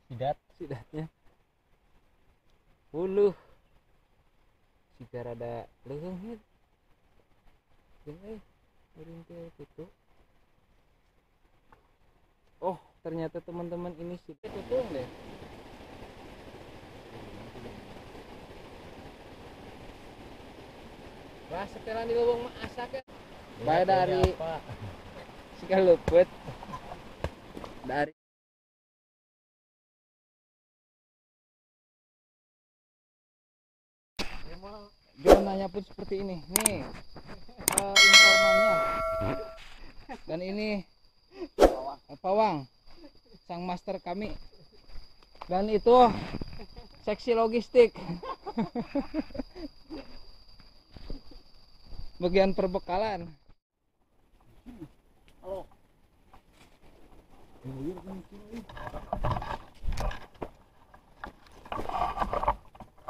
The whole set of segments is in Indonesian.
sidatnya uluh jika rada leuheung hit jeung gitu. Oh ternyata teman-teman ini sidat tutung deh. Wah setelan di lubang mah asak ya. Bae dari sika leupet dari zonanya pun seperti ini nih informannya. Dan ini Pawang sang master kami, dan itu seksi logistik bagian perbekalan. Halo.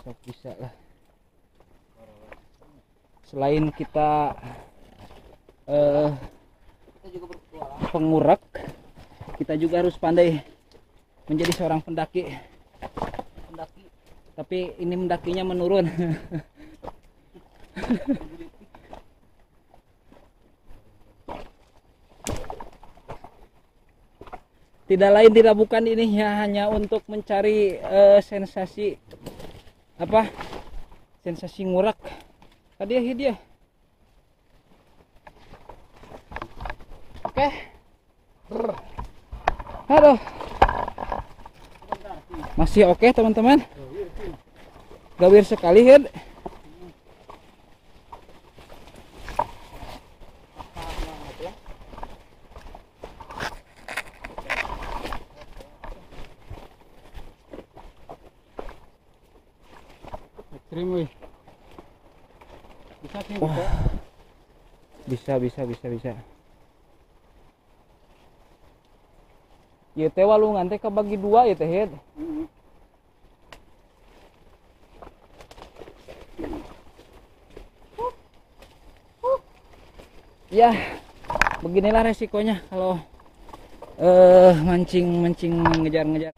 Sok bisa lah. Selain kita pengurak, kita juga harus pandai menjadi seorang pendaki. Tapi ini mendakinya menurun. Tidak lain tidak bukan ini ya, hanya untuk mencari sensasi apa? Sensasi ngurak. Tadi dia. Oke. Aduh. Masih oke teman-teman. Gawir sekali head. Ekstrim bisa. Ieu teh walungan teh kabagi dua ya teh head. Ya, beginilah resikonya kalau mancing ngejar-ngejar.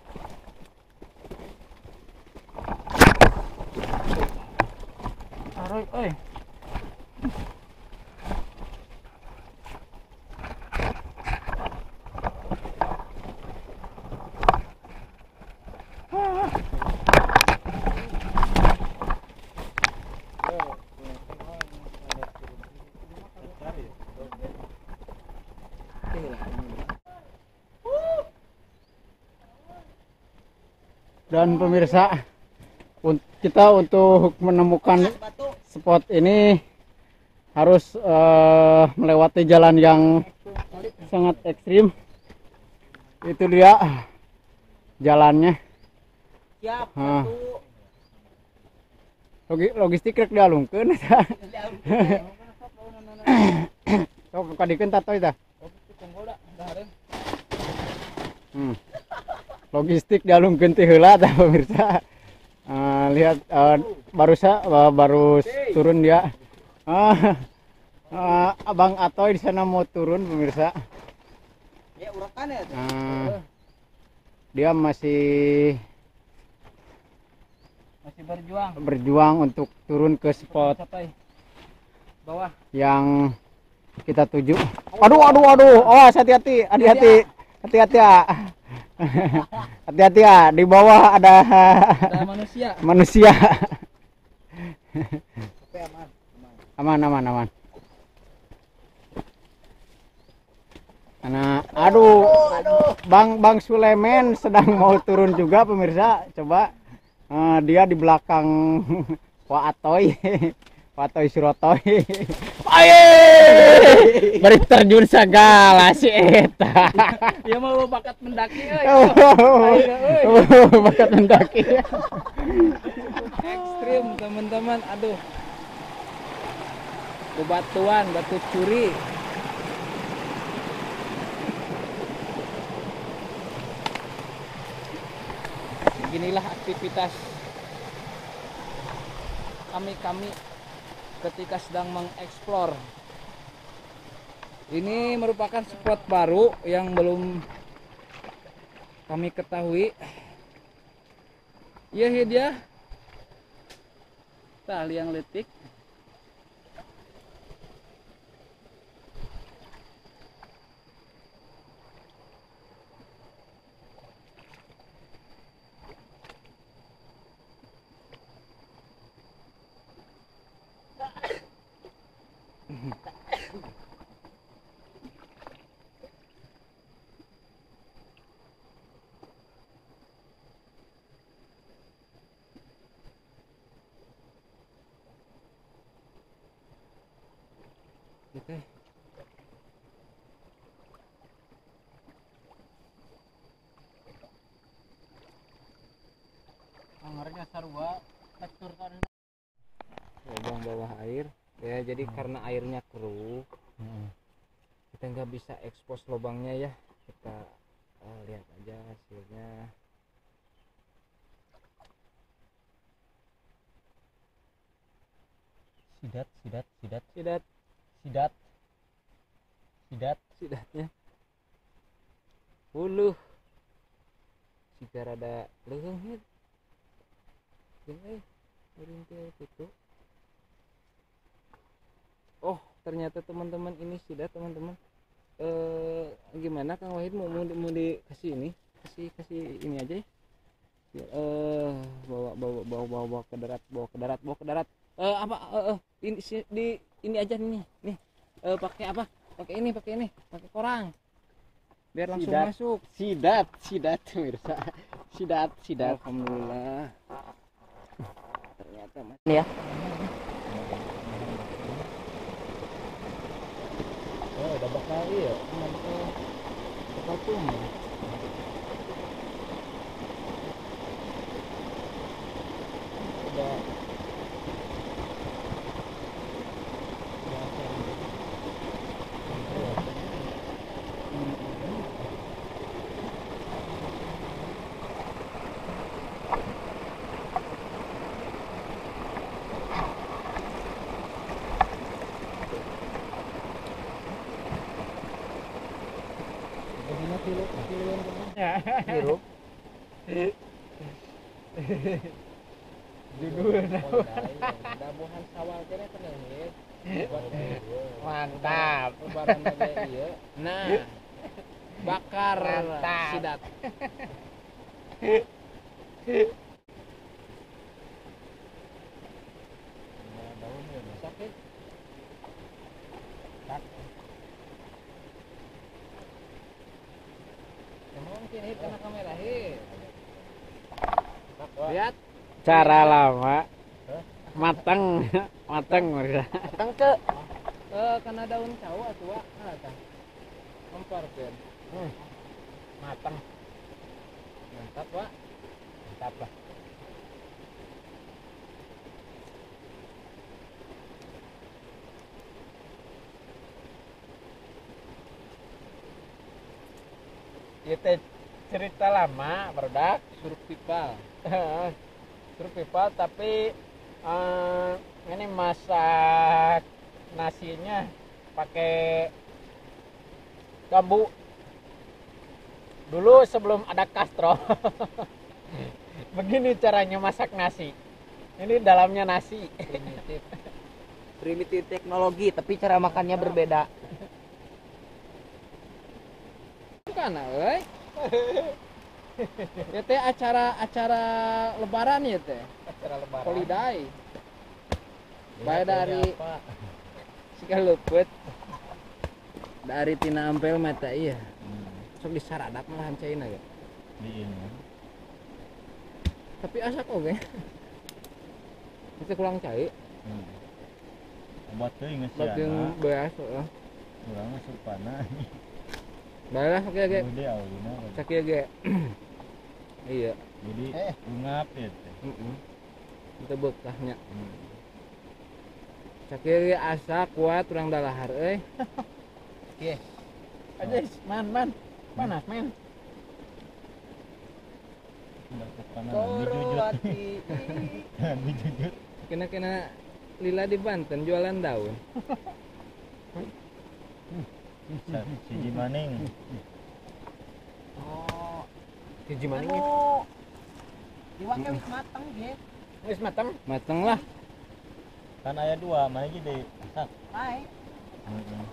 Taruh, oi. Dan pemirsa, kita untuk menemukan spot ini harus melewati jalan yang sangat ekstrim. Itu dia jalannya. Siap, logistik rek dialungkeun eta. Sok kadikeun tato eta. Logistik dialungkeun teh heula tah pemirsa. Lihat baru turun dia. Abang Atoy di sana mau turun pemirsa. Ya urakan ya. Dia masih berjuang untuk turun ke spot bawah yang kita tuju. Aduh. Oh, hati-hati ya. Hati-hati ya, di bawah ada manusia. Aman. Nah, aduh. Bang Suleman sedang mau turun juga pemirsa. Coba dia di belakang Pak Atoy Surotoy. Aye! Bari terjun segala si eta. dia mau bakat mendaki bakat mendaki. Ekstrim teman-teman. Aduh, bebatuan, batu curi. Beginilah aktivitas kami ketika sedang mengeksplor. Ini merupakan spot baru yang belum kami ketahui. Iya dia. Tah liang letik. Gitu. Angarnya sarua tekstur kan. Lubang bawah air ya, jadi karena airnya keruh kita nggak bisa ekspos lubangnya ya, kita lihat aja hasilnya. Sidatnya puluh jika rada leungit gitu. Oh ternyata teman-teman ini sidat teman-teman. Gimana Kang Wahid mau dikasih ini, kasih ini aja ya. Bawa ke darat. Ini aja nih. Pakai korang biar langsung masuk. Sidat pemirsa. Sidat. Alhamdulillah. Ternyata Ya. Oh, udah bakal iya, bakal tumbuh. Udah hirup. Dabuhan sawal kene tenengit. Mantap. Lebaran teh ieu. Nah, bakar Mantap. sidat. Daun ya sakit. Mungkin hit kena kamera hit. Lihat Cara lama. Mateng pemirsa. datang ke kena daun cawa tua tah. Memparkeun. Mateng. Mantap, Pak. Mantap lah. Itu cerita lama, produk Suruh pipal. Suruh pipa, tapi ini masak nasinya pakai bambu. Dulu sebelum ada kastro. Begini caranya masak nasi. Ini dalamnya nasi. Primitif teknologi, tapi cara makannya berbeda. Bukan, euy. Ya teh acara lebaran ya teh. Acara lebaran. Holiday. Bae dari Sikaleupet. Dari tina ampel mata iya. Sok disaradak malahan caina ge. Di ini Tapi asak oge. Itu kurang cai. buat teh geus Bagian beas heeh. urang masuk panah Bae lah oke ge. gede aulina Sakieu ge. Iya. jadi ungap ya teh Itu bekahnya. Sakieu ge asa kuat urang dalahar euy. Aja man. Panas, men. masuk panah dijujut dijujut Kena lila di Banten jualan daun. siji maning Oh, Hiji maning anu Iwaknya wis mateng ge. Wis mateng. Mateng lah. Kan aya dua, mana gede. Baik. Heeh.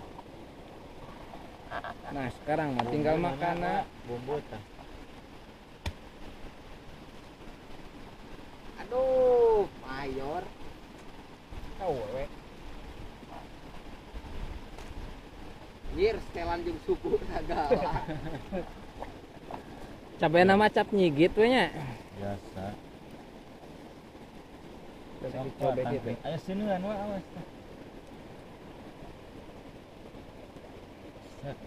Nah sekarang mah tinggal makan. Bumbu tah. Aduh, mayor. Tahu we. Nyir setelan jeung suku sagala. Cabai nama cap nyigit we nya. Biasa. Coba gitu. Aya seuneun we awas tah. Set.